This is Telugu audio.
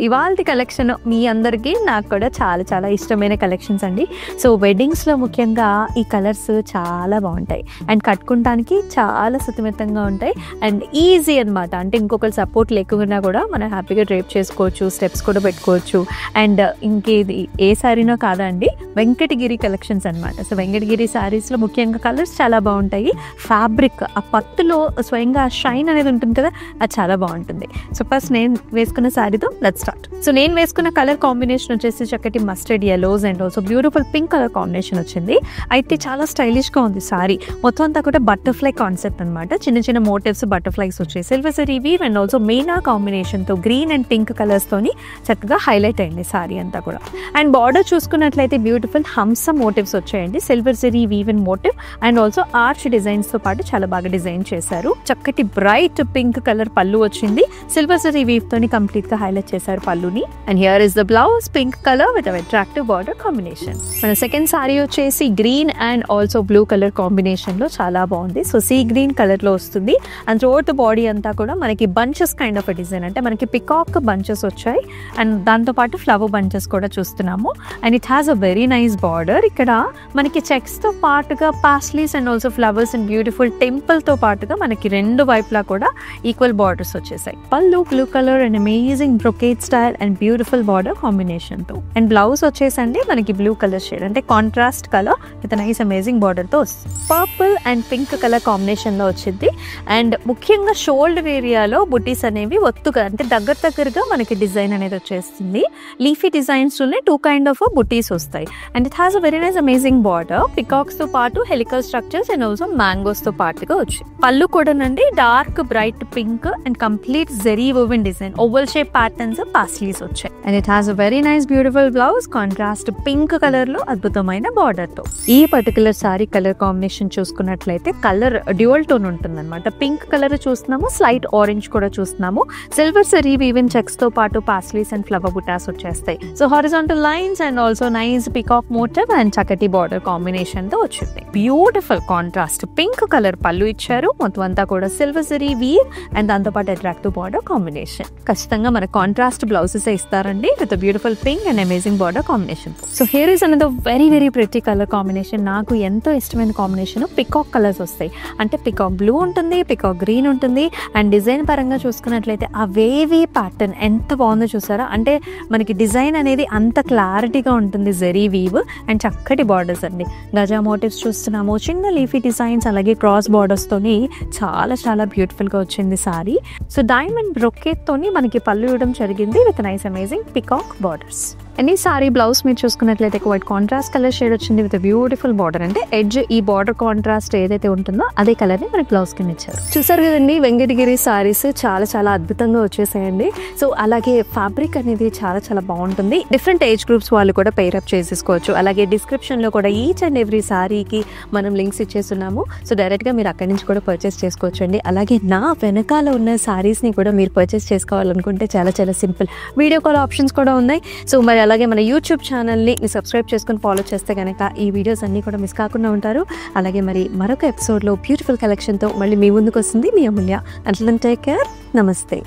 ఇవాల్టి కలెక్షన్ మీ అందరికీ నాకు కూడా చాలా చాలా ఇష్టమైన కలెక్షన్స్ అండి. సో వెడ్డింగ్స్లో ముఖ్యంగా ఈ కలర్స్ చాలా బాగుంటాయి అండ్ కట్టుకుంటానికి చాలా సుతిమెత్తంగా ఉంటాయి అండ్ ఈజీ అనమాట. అంటే ఇంకొకరు సపోర్ట్ లేకుండా కూడా మనం హ్యాపీగా డ్రేప్ చేసుకోవచ్చు, స్టెప్స్ కూడా పెట్టుకోవచ్చు. అండ్ ఇంకేది ఏ శారీనో కాదా అండి, వెంకటగిరి కలెక్షన్స్ అనమాట. సో వెంకటగిరి శారీస్లో ముఖ్యంగా కలర్స్ చాలా బాగుంటాయి. ఫ్యాబ్రిక్ ఆ పట్టులో స్వయంగా షైన్ అనేది ఉంటుంది కదా, అది చాలా బాగుంటుంది. సో ఫస్ట్ నేను వేసుకున్న శారీతో లెట్స్ స్టార్ట్. సో నేను వేసుకున్న కలర్ కాంబినేషన్ వచ్చేసి చక్కటి mustard yellows and also beautiful pink colour combination వచ్చింది. అయితే చాలా స్టైలిష్గా ఉంది శారీ. మొత్తం అంతా కూడా బటర్ఫ్లై కాన్సెప్ట్ అనమాట. చిన్న చిన్న మోటివ్స్ బటర్ఫ్లైస్ వచ్చాయి. Silver zari weave and also meena కాంబినేషన్తో గ్రీన్ అండ్ పింక్ కలర్స్తోని చక్కగా హైలైట్ అయింది శారీ అంతా కూడా. అండ్ బార్డర్ చూసుకున్నట్లయితే బ్యూటిఫుల్ హంస మోటివ్స్ వచ్చాయండి. Silver zari weave and motif and also arch డిజైన్స్తో పాటు చాలా బాగా డిజైన్ చేశారు. చక్కటి బ్రైట్ పింక్ కలర్ పళ్ళు వచ్చింది. సిల్వర్ జరీ వీవ్ తోని కంప్లీట్ గా హైలైట్ చేశారు పళ్ళుని. And here is the blouse pink colour with attractive border combination. మన సెకండ్ సారీ వచ్చేసి green and also blue colour combination లో చాలా బాగుంది. సో సీ గ్రీన్ కలర్ లో వస్తుంది అండ్ త్రూఅవుట్ ద బాడీ అంతా కూడా మనకి బంచెస్ కైండ్ ఆఫ్ డిజైన్, అంటే మనకి పికాక్ బంచెస్ వచ్చాయి అండ్ దాంతో పాటు ఫ్లవర్ బంచెస్ కూడా చూస్తున్నాము. And it has a very nice border. ఇక్కడ మనకి చెక్స్ తో పాటుగా paisleys and also flowers and beautiful temple తో పాటుగా మనకి రెండు వైపులా కూడా ఈక్వల్ బార్డర్స్ వచ్చేసాయి. పళ్ళు blue colour and amazing brocade style and beautiful border combination తో. అండ్ బ్లౌజ్ వచ్చేసండి మనకి బ్లూ కలర్ షేడ్, అంటే contrast colour with nice amazing border తో వస్తుంది. Purple and pink colour combination లో వచ్చింది. అండ్ ముఖ్యంగా షోల్డర్ ఏరియాలో బుటీస్ అనేవి ఒత్తుగా అంటే దగ్గరగా మనకి డిజైన్ అనేది వచ్చేస్తుంది. లీఫీ డిజైన్స్ లోనే టూ కైండ్ ఆఫ్ బుటీస్ వస్తాయి. And it has a very nice amazing border. Peacocks తో పాటు helical structures and also mangoes తో పాటుగా వచ్చాయి. పళ్ళు కూడానండి dark bright pink and complete zari woven design, oval shape patterns, paisleys వచ్చాయి. And it has a very nice beautiful blouse contrast pink colour లో అద్భుతమైన బార్డర్ తో. ఈ పర్టికులర్ సారీ కలర్ కాంబినేషన్ చూసుకున్నట్లయితే కలర్ డ్యూయల్ టోన్ ఉంటుంది అనమాట. పింక్ కలర్ చూస్తున్నాము, స్లైట్ ఆరెంజ్ కూడా చూస్తున్నాము. సిల్వర్ జరీ వీవెన్ చెక్స్ తో పాటు పాస్లీస్ అండ్ ఫ్లవర్ బుటాస్ వచ్చేస్తాయి. So horizontal lines and also nice peacock motif and చక్కటి బార్డర్ కాంబినేషన్ తో వచ్చింది. బ్యూటిఫుల్ కాంట్రాస్ట్ పింక్ కలర్ పళ్ళు ఇచ్చారు. మొత్తం అంతా కూడా సిల్వర్ జరీ వీవ్ అండ్ దాంతో పాటు అట్రాక్టివ్ బార్డర్ కాంబినేషన్. ఖచ్చితంగా మన కాంట్రాస్ట్ బ్లౌజెస్ ఇస్తారండి with beautiful pink and amazing border combination. So here is another very very pretty colour combination. నాకు ఎంతో ఇష్టమైన కాంబినేషన్. పికాక్ కలర్స్ వస్తాయి, అంటే పికాక్ బ్లూ ఉంటుంది, పికాక్ గ్రీన్ ఉంటుంది. అండ్ డిజైన్ పరంగా చూసుకున్నట్లయితే ఆ వేవీ ప్యాటర్న్ ఎంత బాగుందో చూసారా. అంటే మనకి డిజైన్ అనేది అంత క్లారిటీగా ఉంటుంది. జెరీ వీవ్ అండ్ చక్కటి బార్డర్స్ అండి. గజా మోటివ్స్ చూస్తున్నాము, చిన్న లీఫీ డిజైన్స్, అలాగే క్రాస్ బార్డర్స్ తోని చాలా చాలా బ్యూటిఫుల్ గా వచ్చింది సారీ. సో డైమండ్ బ్రొకేట్ తోని మనకి పళ్ళు ఇవ్వడం జరిగింది with nice amazing peacock borders. And ఈ సారీ బ్లౌజ్ మీరు చూసుకున్నట్లయితే వైట్ కాంట్రాస్ట్ కలర్ షేడ్ వచ్చింది విత్ బ్యూటిఫుల్ బార్డర్. అంటే ఎడ్జ్ ఈ బార్డర్ కాంట్రాస్ట్ ఏదైతే ఉంటుందో అదే కలర్ ని మనకి బ్లౌజ్ కింద ఇచ్చారు. చూసారు కదండి, వెంకటగిరి సారీస్ చాలా చాలా అద్భుతంగా వచ్చేసాయండి. సో అలాగే ఫ్యాబ్రిక్ అనేది చాలా చాలా బాగుంటుంది. డిఫరెంట్ ఏజ్ గ్రూప్స్ వాళ్ళు కూడా పేరప్ చేసేసుకోవచ్చు. అలాగే డిస్క్రిప్షన్ లో కూడా ఈచ్ అండ్ ఎవ్రీ సారీకి మనం లింక్స్ ఇచ్చేస్తున్నాము. సో డైరెక్ట్ గా మీరు అక్కడి నుంచి కూడా పర్చేస్ చేసుకోవచ్చు అండి. అలాగే నా వెనకాల ఉన్న సారీస్ ని కూడా మీరు పర్చేస్ చేసుకోవాలనుకుంటే చాలా చాలా సింపుల్, వీడియో కాల్ ఆప్షన్స్ కూడా ఉన్నాయి. సో మరి అలాగే మన యూట్యూబ్ ఛానల్ని సబ్స్క్రైబ్ చేసుకుని ఫాలో చేస్తే కనుక ఈ వీడియోస్ అన్నీ కూడా మిస్ కాకుండా ఉంటారు. అలాగే మరి మరొక ఎపిసోడ్లో బ్యూటిఫుల్ కలెక్షన్తో మళ్ళీ మీ ముందుకు వస్తుంది మీ Amulya. Until then take care. నమస్తే.